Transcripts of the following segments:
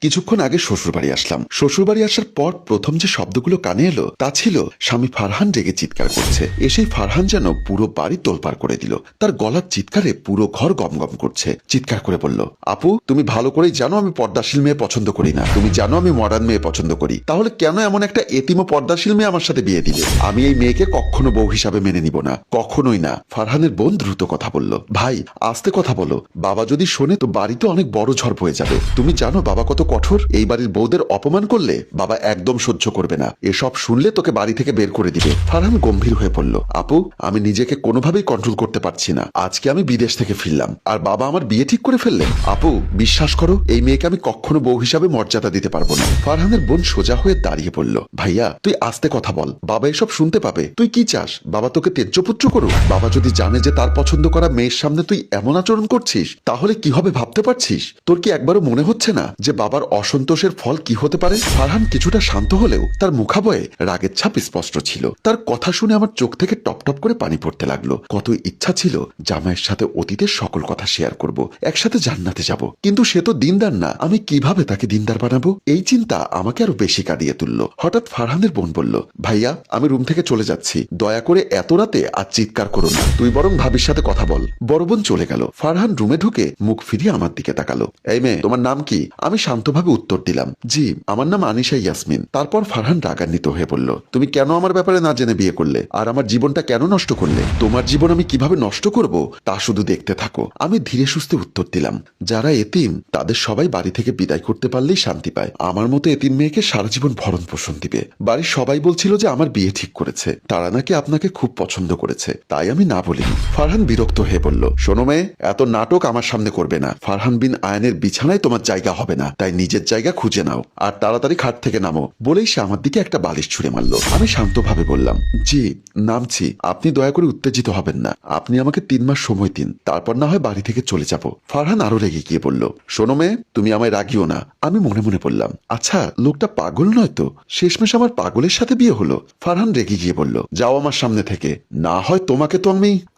কিছুক্ষণ আগে শ্বশুরবাড়ি আসলাম। শ্বশুরবাড়ি আসার পর প্রথম যে শব্দগুলো কানে এলো তা ছিল স্বামী ফারহান রেগে চিৎকার করছে। এসেই ফারহান যেন পুরো বাড়ি তোলপাড় করে দিল। তার গলার চিৎকারে পুরো ঘর গমগম করছে। চিৎকার করে বলল, আপু তুমি ভালো করেই জানো আমি পর্দাশীল মেয়ে পছন্দ করি না, তুমি জানো আমি মডার্ন মেয়ে পছন্দ করি, তাহলে কেন এমন একটা এতিম ও পর্দাশীল মেয়ে আমার সাথে বিয়ে দিলে? আমি এই মেয়েকে কখনো বউ হিসাবে মেনে নিব না, কখনোই না। ফারহানের বোন দ্রুত কথা বলল, ভাই আস্তে কথা বলো, বাবা যদি শোনে তো বাড়িতে অনেক বড় ঝড় বয়ে যাবে। তুমি জানো বাবা কত কঠোর, এই বাড়ির বউদের অপমান করলে বাবা একদম সহ্য করবে না, এসব শুনলে তোকে বাড়ি থেকে বের করে দিবে। ফারহান গম্ভীর হয়ে পড়ল, আপু আমি নিজেকে কোনোভাবেই কন্ট্রোল করতে পারছি না, আজকে আমি বিদেশ থেকে ফিরলাম আর বাবা আমার বিয়ে ঠিক করে ফেললেন। আপু বিশ্বাস করো এই মেয়েকে আমি কখনো বউ হিসাবে মর্যাদা দিতে পারবো না। ফারহানের বোন সোজা হয়ে দাঁড়িয়ে পড়ল, ভাইয়া তুই আস্তে কথা বল, বাবা এসব শুনতে পাবে। তুই কি চাস বাবা তোকে তেজ্যপুত্র করুক? বাবা যদি জানে যে তার পছন্দ করা মেয়ের সামনে তুই এমন আচরণ করছিস তাহলে কি হবে ভাবতে পারছিস? তোর কি একবারও মনে হচ্ছে না যে বাবার অসন্তোষের ফল কি হতে পারে? ফারহান কিছুটা শান্ত হলেও তার মুখাবয়ে রাগের ছাপ স্পষ্ট ছিল। তার কথা শুনে আমার চোখ থেকে টপ টপ করে পানি পড়তে লাগলো। কত ইচ্ছা ছিল জামাইয়ের সাথে অতীতের সকল কথা শেয়ার করব, একসাথে জান্নাতে যাব, কিন্তু সে তো দিনদার না, আমি কিভাবে তাকে দিনদার বানাবো? এই চিন্তা আমাকে আরো বেশি কাঁদিয়ে তুলল। হঠাৎ ফারহানের বোন বলল, ভাইয়া আমি রুম থেকে চলে যাচ্ছি, দয়া করে এত রাতে আর চিৎকার করো না, তুই বরং ভাবির সাথে কথা বল। বড় বোন চলে গেল। ফারহান রুমে ঢুকে মুখ ফিরিয়ে আমার দিকে তাকালো, এই মেয়ে তোমার নাম কি? আমি শান্তভাবে উত্তর দিলাম, জি আমার নাম আনিশা ইয়াসমিন। তারপর ফারহান রাগান্বিত হয়ে বলল, তুমি কেন আমার ব্যাপারে না জেনে বিয়ে করলে আর আমার জীবনটা কেন নষ্ট করলে? তোমার জীবন আমি কিভাবে নষ্ট করব তা শুধু দেখতে থাকো। আমি ধীরে সুস্থে উত্তর দিলাম, যারা এতিম তাদের সবাই বাড়ি থেকে বিদায় করতে পারলেই শান্তি পায়, আমার মতো এতিম মেয়েকে সারা জীবন ভরণ পোষণ দিবে। বাড়ির সবাই বলছিল যে আমার বিয়ে ঠিক করেছে, তারা নাকি আপনাকে খুব পছন্দ করেছে, তাই আমি না বলিনি। ফারহান বিরক্ত হয়ে বলল, শোনো মেয়ে এত নাটক আমার সামনে করবে না, ফারহান বিন আয়নের বিছানায় তোমার জায়গা হবে না, তাই নিজের জায়গা খুঁজে নাও আর তাড়াতাড়ি খাট থেকে নামো। বলেই সে আমার দিকে একটা বালিশ ছুঁড়ে মারল। আমি শান্তভাবে বললাম, জি নামছি, আপনি দয়া করে উত্তেজিত হবেন না, আপনি আমাকে 3 মাস সময় দিন, তারপর না হয় বাড়ি থেকে চলে যাব। ফারহান আরো রেগে গিয়ে বলল, শোনো মেয়ে তুমি আমায় রাগিও না। আমি মনে মনে বললাম, আচ্ছা লোকটা পাগল নয় তো? শেষমেশ আমার পাগলের সাথে বিয়ে হলো। ফারহান রেগে গিয়ে বলল, যাও আমার সামনে থেকে, না হয় তোমাকে তো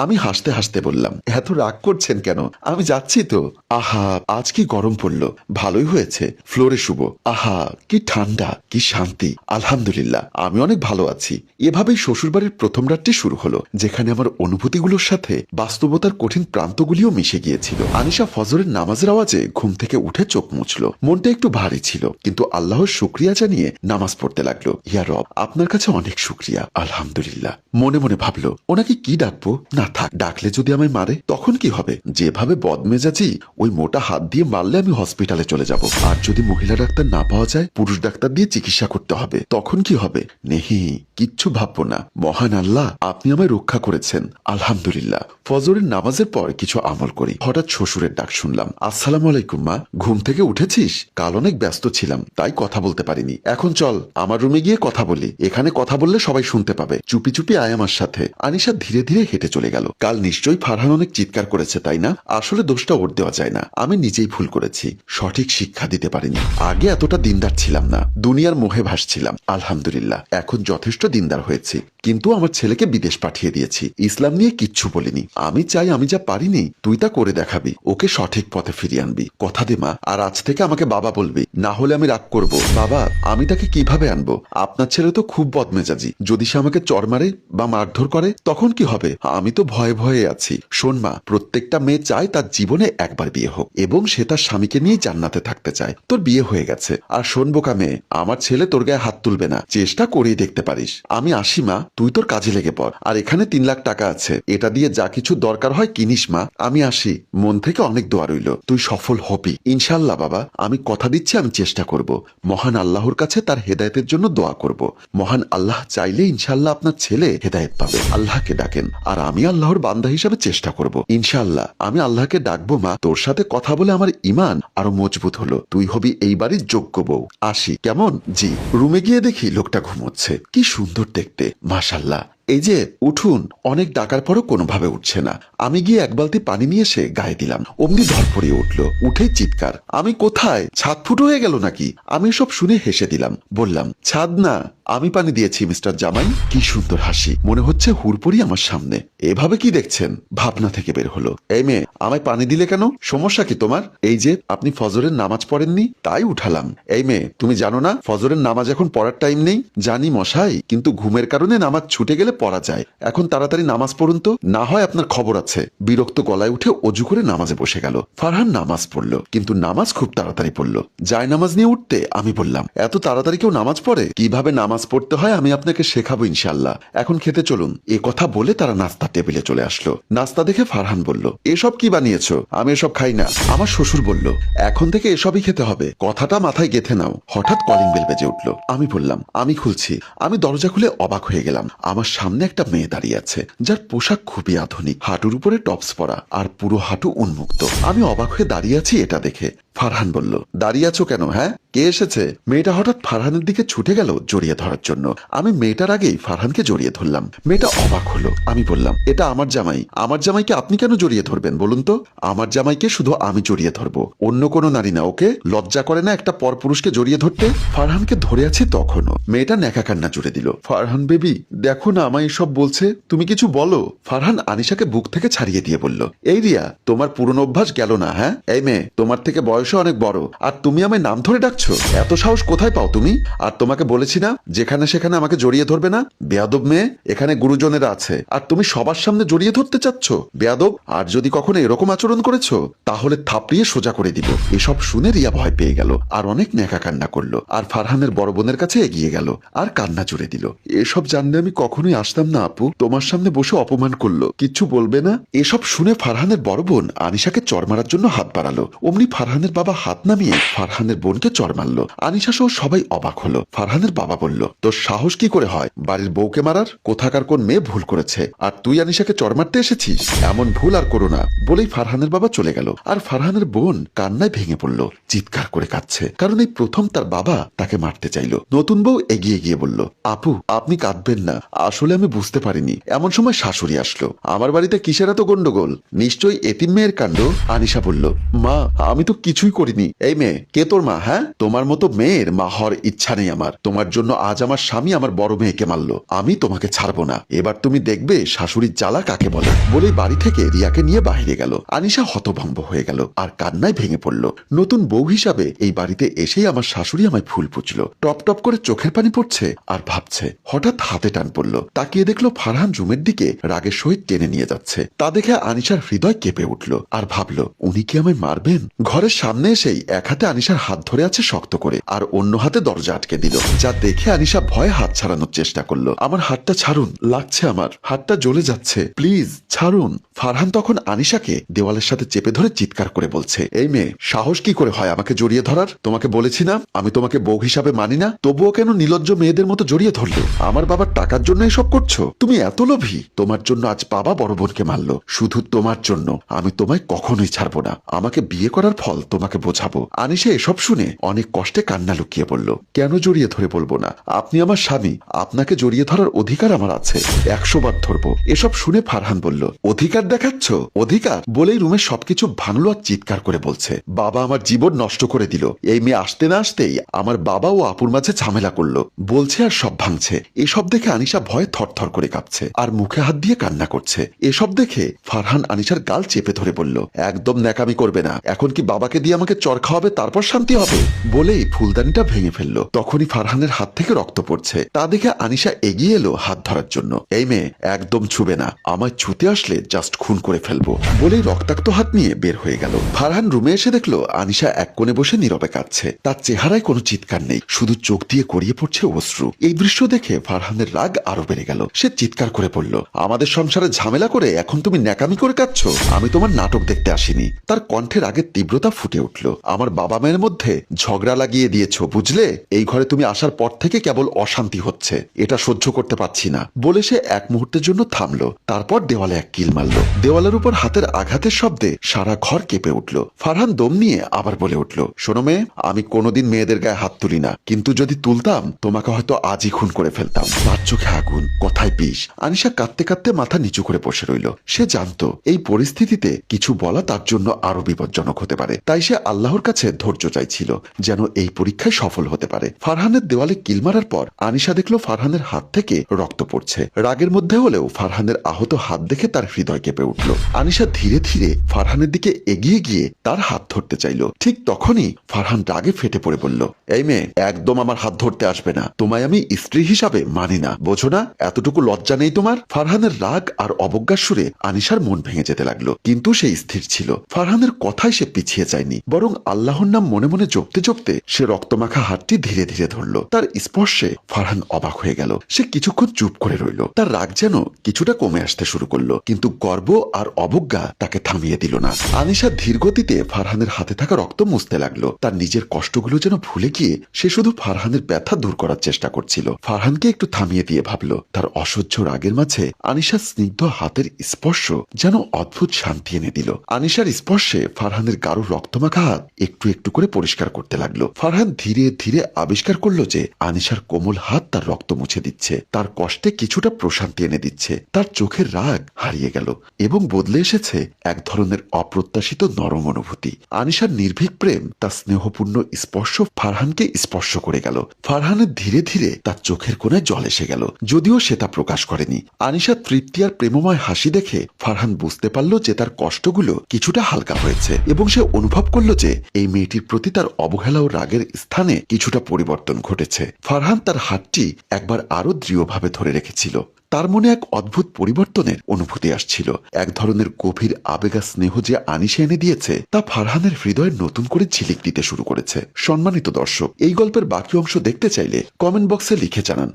আমি হাসতে হাসতে বললাম, এত রাগ করছেন কেন, আমি যাচ্ছি তো। আহা আজ কি গরম পড়লো, ভালোই হয়েছে ফ্লোরে শুভ। আহা কি ঠান্ডা, কি শান্তি, আলহামদুলিল্লাহ আমি অনেক ভালো আছি। এভাবেই শ্বশুরবাড়ির প্রথম রাতটি শুরু হলো, যেখানে আমার অনুভূতিগুলোর সাথে বাস্তবতার কঠিন প্রান্তগুলিও মিশে গিয়েছিল। আনিশা ফজরের নামাজের আওয়াজে ঘুম থেকে উঠে চোখ মুছল। মনটা একটু ভারী ছিল, কিন্তু আল্লাহর শুকরিয়া জানিয়ে নামাজ পড়তে লাগলো। ইয়া রব আপনার কাছে অনেক শুকরিয়া, আলহামদুলিল্লাহ। মনে মনে ভাবলো, ওনাকে কি ডাকবো? না থাক, ডাকলে যদি আমায় মারে তখন কি হবে? যেভাবে বদমেজাজি, ওই মোটা হাত দিয়ে মারলে আমি হসপিটালে চলে যাব। আর যদি মহিলা ডাক্তার না পাওয়া যায়, পুরুষ ডাক্তার দিয়ে চিকিৎসা করতে হবে, তখন কি হবে? নেহি, কিচ্ছু ভাববো না। মহান আল্লাহ আপনি আমায় রক্ষা করেছেন, আলহামদুলিল্লাহ। ফজরের নামাজের পর কিছু আমল করি। হঠাৎ শ্বশুরের ডাক শুনলাম, আসসালামু আলাইকুম মা, ঘুম থেকে উঠেছিস? কাল অনেক ব্যস্ত ছিলাম তাই কথা বলতে পারিনি, এখন চল আমার রুমে গিয়ে কথা বলি, এখানে কথা বললে সবাই শুনতে পাবে, চুপি চুপি আয় আমার সাথে। আনিশা ধীরে ধীরে হেঁটে চলে গেল। কাল নিশ্চয়ই ফারহান অনেক চিৎকার করেছে তাই না? আসলে দোষটা ওর দেওয়া যায় না, আমি নিজেই ভুল করেছি, সঠিক শিক্ষা দিতে পারিনি। আগে এতটা দিনদার ছিলাম না, দুনিয়ার মোহে ভাসছিলাম। আলহামদুলিল্লাহ এখন যথেষ্ট দিনদার হয়েছি, কিন্তু আমার ছেলেকে বিদেশ পাঠিয়ে দিয়েছি, ইসলাম নিয়ে কিচ্ছু বলিনি। আমি চাই আমি যা পারিনি তুই তা করে দেখাবি, ওকে সঠিক পথে ফিরিয়ে আনবি, কথা দে মা। আর আজ থেকে আমাকে বাবা বলবি, না হলে আমি রাগ করব। বাবা আমি তাকে কিভাবে আনবো? আপনার ছেলে তো খুব বদমেজাজি, যদি সে আমাকে চড় মারে বা মারধর করে তখন কি হবে? আমি তো ভয়ে ভয়ে আছি। শোন মা, প্রত্যেকটা মেয়ে চায় তার জীবনে একবার বিয়ে হোক এবং সে তার স্বামীকে নিয়ে জান্নাতে থাকতে চায়। তোর বিয়ে হয়ে গেছে। আর শোন বোকা মেয়ে, আমার ছেলে তোর গায়ে হাত তুলবে না, চেষ্টা করেই দেখতে পারিস। আমি আসি মা, তুই তোর কাজে লেগে পড়। আর এখানে 3 লাখ টাকা আছে, এটা দিয়ে যা কিছু দরকার হয় কিনিস মা। আমি আসি, মন থেকে অনেক দোয়া রইল, তুই সফল হবি ইনশাল্লাহ। বাবা আমি কথা দিচ্ছি আমি চেষ্টা করব, মহান আল্লাহর কাছে তার হেদায়েতের জন্য দোয়া করব। মহান আল্লাহ চাইলে ইনশাল্লাহ আপনার ছেলে হেদায়েত পাবে। আল্লাহকে ডাকেন আর আমি আল্লাহর বান্দা হিসাবে চেষ্টা করব ইনশাল্লাহ। আমি আল্লাহকে ডাকবো মা, তোর সাথে কথা বলে আমার ইমান আরো মজবুত হলো, তুই হবি এই বাড়ির যোগ্য বউ। আসি কেমন? জি। রুমে গিয়ে দেখি লোকটা ঘুমোচ্ছে। কি সুন্দর দেখতে, মাশাল্লাহ। এই যে উঠুন। অনেক ডাকার পরও কোনোভাবে উঠছে না। আমি গিয়ে এক বালতি পানি নিয়ে এসে গায়ে দিলাম। অমনি ধরফড়িয়ে উঠল, উঠেই চিৎকার, আমি কোথায়? ছাদ ফুটো হয়ে গেল নাকি? আমি সব শুনে হেসে দিলাম, বললাম, ছাদ না, আমি পানি দিয়েছি মিস্টার জামাই। কি সুন্দর হাসি, মনে হচ্ছে হুড়পড়ি আমার সামনে। এভাবে কি দেখছেন? ভাবনা থেকে বের হলো, এই মেয়ে আমায় পানি দিলে কেন? সমস্যা কি তোমার? এই যে আপনি ফজরের নামাজ পড়েননি, তাই উঠালাম। এই মেয়ে তুমি জানো না ফজরের নামাজ এখন পড়ার টাইম নেই? জানি মশাই, কিন্তু ঘুমের কারণে নামাজ ছুটে গেলে পড়া যায়। এখন তাড়াতাড়ি নামাজ পড়ুন তো, না হয় আপনার খবর আছে। বিরক্ত গলায় উঠে অজু করে নামাজে বসে গেল। ফারহান নামাজ পড়লো, কিন্তু নামাজ খুব তাড়াতাড়ি পড়লো। যায় নামাজ নিয়ে উঠতে আমি বললাম, এত তাড়াতাড়ি কেউ নামাজ পড়ে? কিভাবে নামাজ পড়তে হয় আমি আপনাকে শেখাবো ইনশাল্লাহ। এখন খেতে চলুন। এ কথা বলে তারা নাস্তা টেবিলে চলে আসলো। নাস্তা দেখে ফারহান বলল, এসব কি বানিয়েছো? আমি এসব খাই না। আমার শ্বশুর বলল, এখন থেকে এসবই খেতে হবে, কথাটা মাথায় গেঁথে নাও। হঠাৎ কলিং বেল বেজে উঠল। আমি বললাম, আমি খুলছি। আমি দরজা খুলে অবাক হয়ে গেলাম। আমার সামনে একটা মেয়ে দাঁড়িয়ে আছে, যার পোশাক খুবই আধুনিক, হাঁটুর উপরে টপস পরা আর পুরো হাঁটু উন্মুক্ত। আমি অবাক হয়ে দাঁড়িয়ে আছি এটা দেখে। ফারহান বলল, দাঁড়িয়ে আছো কেন? হ্যাঁ, কে এসেছে? মেয়েটা হঠাৎ ফারহানের দিকে ছুটে গেল জড়িয়ে ধরার জন্য। আমি মেয়েটার আগেই ফারহানকে জড়িয়ে ধরলাম। মেয়েটা অবাক হলো। আমি বললাম, এটা আমার জামাই। আমার জামাইকে আপনি কেন জড়িয়ে ধরবেন বলুন তো? আমার জামাইকে শুধু আমি জড়িয়ে ধরবো, অন্য কোনো নারী না। ওকে লজ্জা করে না একটা পরপুরুষকে জড়িয়ে ধরতে? ফারহানকে ধরে আছে তখনও। মেয়েটা ন্যাকা কান্না জুড়ে দিল, ফারহান বেবি দেখো না আমায় এসব বলছে, তুমি কিছু বলো। ফারহান আনিশাকে বুক থেকে ছাড়িয়ে দিয়ে বলল, এই রিয়া, তোমার পুরনো অভ্যাস গেল না? হ্যাঁ, এই মেয়ে তোমার থেকে বয়সে অনেক বড়, আর তুমি আমায় নাম ধরে ডাকছো? এত সাহস কোথায় পাও তুমি? আর তোমাকে বলেছি না যেখানে সেখানে আমাকে জড়িয়ে ধরবে না? বেয়াদব মেয়ে, এখানে গুরুজনেরা আছে আর তুমি সবার সামনে জড়িয়ে ধরতে চাচ্ছ? বেয়াদব, আর যদি কখনো এরকম আচরণ করেছো তাহলে থাপড়িয়ে সোজা করে দিব। এসব শুনে রিয়া ভয় পেয়ে গেল আর অনেক ন্যাকা কান্না করলো, আর ফারহানের বড় বোনের কাছে এগিয়ে গেল আর কান্না জুড়ে দিল। এসব জানলে আমি কখনোই আসতাম না আপু, তোমার সামনে বসে অপমান করলো, কিচ্ছু বলবে না? এসব শুনে ফারহানের বড় বোন আনিশাকে চড় মারার জন্য হাত বাড়ালো। অমনি ফারহানের বাবা হাত নামিয়ে ফারহানের বোনকে চড় মারলো। আনিশা সহ সবাই অবাক হলো। ফারহানের বাবা বলল, তোর সাহস কি করে হয় বাড়ির বউকে মারার? কোথাকার কোন মেয়ে ভুল করেছে আর তুই আনিশাকে চড় মারতে এসেছিস? এমন ভুল আর করো না। বলেই ফারহানের বাবা চলে গেল। আর ফারহানের বোন কান্নায় ভেঙে পড়ল, চিৎকার করে কাঁদছে, কারণ এই প্রথম তার বাবা তাকে মারতে চাইলো। নতুন বউ এগিয়ে গিয়ে বলল, আপু আপনি কাঁদবেন না, আসলে আমি বুঝতে পারিনি। এমন সময় শাশুড়ি আসলো। আমার বাড়িতে কিসের এত গন্ডগোল? নিশ্চয়ই এতিম মেয়ের কাণ্ড। আনিশা বলল, মা আমি তো কিছুই করিনি। এই মেয়ে, কে তোর মা? হ্যাঁ, তোমার মতো মেয়ের মা হওয়ার ইচ্ছা নেই আমার। তোমার জন্য আজ আমার স্বামী আমার বড় মেয়েকে মারলো, আমি তোমাকে ছাড়বো না। এবার তুমি দেখবে শাশুড়ির জ্বালা কাকে বলে। বলেই বাড়ি থেকে রিয়াকে নিয়ে বাইরে গেল। আনিশা হতভম্ব হয়ে গেল আর কান্নায় ভেঙে পড়ল। নতুন বউ হিসাবে এই বাড়িতে এসেই আমার শাশুড়ি আমায় ফুল পুছলো, টপ টপ করে চোখের পানি পড়ছে আর ভাবছে। হঠাৎ হাতে টান পড়লো, তাকিয়ে দেখলো ফারহান রুমের দিকে রাগের সহিত টেনে নিয়ে যাচ্ছে। তা দেখে আনিশার হৃদয় কেঁপে উঠল আর ভাবলো, উনি কি আমায় মারবেন? ঘরের সামনে এসেই এক হাতে আনিশার হাত ধরে আছে শক্ত করে, আর অন্য হাতে দরজা আটকে দিল। যা দেখে আনিশা ভয়ে হাত ছাড়ানোর চেষ্টা করলো। আমার হাতটা ছাড়ুন, লাগছে, আমার হাতটা জ্বলে যাচ্ছে, প্লিজ ছাড়ুন। ফারহান তখন আনিশাকে দেওয়ালের সাথে চেপে ধরে চিৎকার করে বলছে, এই মেয়ে, সাহস কি করে হয় আমাকে জড়িয়ে ধরার? তোমাকে বলেছি না আমি তোমাকে বউ হিসাবে মানি না, তবুও কেন নির্লজ্জ মেয়েদের মতো জড়িয়ে ধরলে? আমার বাবার টাকার জন্য এসব করছো? তুমি এত লোভী? তোমার জন্য আজ বাবা বড় বোনকে মারলো, শুধু তোমার জন্য। আমি তোমায় কখনোই ছাড়বো না, আমাকে বিয়ে করার ফল তোমাকে বোঝাবো। আনিশা এসব শুনে অনেক কষ্টে কান্না লুকিয়ে বলল, কেন জড়িয়ে ধরে বলবো না? আপনি আমার স্বামী, আপনাকে জড়িয়ে ধরার অধিকার আমার আছে, 100 বার ধরবো। এসব শুনে ফারহান বলল, অধিকার দেখাচ্ছ? অধিকার? বলেই রুমে সবকিছু ভাঙলো আর চিৎকার করে বলছে, বাবা আমার জীবন নষ্ট করে দিল। এই মেয়ে আসতে না আসতেই আমার বাবা ও আপুর মাঝে ঝামেলা করলো, বলছে আর সব ভাঙছে। এসব দেখে আনিশা ভয়ে থরথর করে কাঁপছে আর মুখে হাত দিয়ে কান্না করছে। এসব দেখে ফারহান আনিশার গাল চেপে ধরে বলল, একদম ন্যাকামি করবে না। এখন কি বাবাকে দিয়ে আমাকে চর খাওয়াবে, তারপর শান্তি হবে? বলেই ফুলদানিটা ভেঙে ফেললো। তখনই ফারহানের হাত থেকে রক্ত পড়ছে। তা দেখে আনিশা এগিয়ে এলো হাত ধরার জন্য। এই মেয়ে, একদম ছুবে না, আমায় ছুতে আসলে জাস্ট খুন করে ফেলবো। বলেই রক্তাক্ত হাত নিয়ে বের হয়ে গেল। ফারহান রুমে এসে দেখলো আনিশা এক কোণে বসে নীরবে কাঁদছে। তার চেহারায় কোনো চিৎকার নেই, শুধু চোখ দিয়ে গড়িয়ে পড়ছে অশ্রু। এই দৃশ্য দেখে ফারহানের রাগ আরো বেড়ে গেল। সে চিৎকার করে বলল, আমাদের সংসারে ঝামেলা করে এখন তুমি ন্যাকামি করে কাঁদছো? আমি তোমার নাটক দেখতে আসিনি। তার কণ্ঠের আগের তীব্রতা ফুটে ফুটে উঠল। আমার বাবা মায়ের মধ্যে ঝগড়া লাগিয়ে দিয়েছ, বুঝলে? এই ঘরে তুমি আসার পর থেকে কেবল অশান্তি হচ্ছে, এটা সহ্য করতে পারছি না। বলে সে এক মুহূর্তের জন্য থামলো, তারপর দেওয়ালে এক কিল মারল। দেওয়ালের উপর হাতের আঘাতের শব্দে সারা ঘর কেঁপে উঠল। ফারহান দম নিয়ে আবার বলে উঠল, শোনো মেয়ে, আমি কোনোদিন মেয়েদের গায়ে হাত তুলি না, কিন্তু যদি তুলতাম তোমাকে হয়তো আজই খুন করে ফেলতাম। তার চোখে আগুন, কথায় বিষ। আনিশা কাঁদতে কাঁদতে মাথা নিচু করে বসে রইল। সে জানতো এই পরিস্থিতিতে কিছু বলা তার জন্য আরো বিপজ্জনক হতে পারে, তাই সে আল্লাহর কাছে ধৈর্য চাইছিল যেন এই পরীক্ষায় সফল হতে পারে। ফারহানের দেওয়ালে কিল মারার পর আনিশা দেখলো ফারহানের হাত থেকে রক্ত পড়ছে। রাগের মধ্যে হলেও ফারহানের আহত হাত দেখে তার হৃদয় কেঁপে উঠল। আনিশা ধীরে ধীরে ফারহানের দিকে এগিয়ে গিয়ে তার হাত ধরতে চাইল। ঠিক তখনই ফারহান রাগে ফেটে পড়ে বলল, এই মেয়ে, একদম আমার হাত ধরতে আসবে না, তোমায় আমি স্ত্রী হিসাবে মানি না, বোঝো না? এতটুকু লজ্জা নেই তোমার? ফারহানের রাগ আর অবজ্ঞার সুরে আনিশার মন ভেঙে যেতে লাগলো, কিন্তু সে স্থির ছিল। ফারহানের কথায় সে পিছিয়ে যায়নি, বরং আল্লাহর নাম মনে মনে জপতে জপতে সে রক্তমাখা হাতটি ধীরে ধীরে ধরল। তার স্পর্শে ফারহান অবাক হয়ে গেল। সে কিছুক্ষণ চুপ করে রইল। তার রাগ যেন কিছুটা কমে আসতে শুরু করলো, কিন্তু গর্ব আর অবজ্ঞা তাকে থামিয়ে দিল না। আনিশা ধীর গতিতে ফারহানের হাতে থাকা রক্ত মুছতে লাগলো। তার নিজের কষ্টগুলো যেন ভুলে গিয়ে সে শুধু ফারহানের ব্যথা দূর করার চেষ্টা করছিল। ফারহানকে একটু থামিয়ে দিয়ে ভাবলো, তার অসহ্য রাগের মাঝে আনিশার স্নিগ্ধ হাতের স্পর্শ যেন অদ্ভুত শান্তি এনে দিল। আনিশার স্পর্শে ফারহানের গাঢ় রক্তমাখা হাত একটু একটু করে পরিষ্কার করতে লাগলো। ফারহান ধীরে ধীরে আবিষ্কার করলো যে আনিশার কোমল হাত তার রক্ত মুছে দিচ্ছে, তার কষ্টে কিছুটা প্রশান্তি এনে দিচ্ছে। তার চোখের রাগ হারিয়ে গেল এবং বদলে এসেছে এক ধরনের অপ্রত্যাশিত নরম অনুভূতি। আনিশার নির্ভীক প্রেম, তার স্নেহপূর্ণ স্পর্শ ফারহানকে স্পর্শ করে গেল। ফারহানের ধীরে ধীরে তার চোখের কোণায় জল এসে গেল, যদিও সে তা প্রকাশ করেনি। আনিশার তৃপ্তি আর প্রেমময় হাসি দেখে ফারহান বুঝতে পারল যে তার কষ্টগুলো কিছুটা হালকা হয়েছে, এবং সে অনুভব করল যে এই মেয়েটির প্রতি তার অবহেলা ও রাগের স্থানে কিছুটা পরিবর্তন ঘটেছে। ফারহান তার হাতটি একবার আরো দৃঢ়ভাবে ধরে রেখেছিল। তার মনে এক অদ্ভুত পরিবর্তনের অনুভূতি আসছিল। এক ধরনের গভীর আবেগা স্নেহ যে আনিশা এনে দিয়েছে তা ফারহানের হৃদয়ে নতুন করে ঝিলিক দিতে শুরু করেছে। সম্মানিত দর্শক, এই গল্পের বাকি অংশ দেখতে চাইলে কমেন্ট বক্সে লিখে জানান।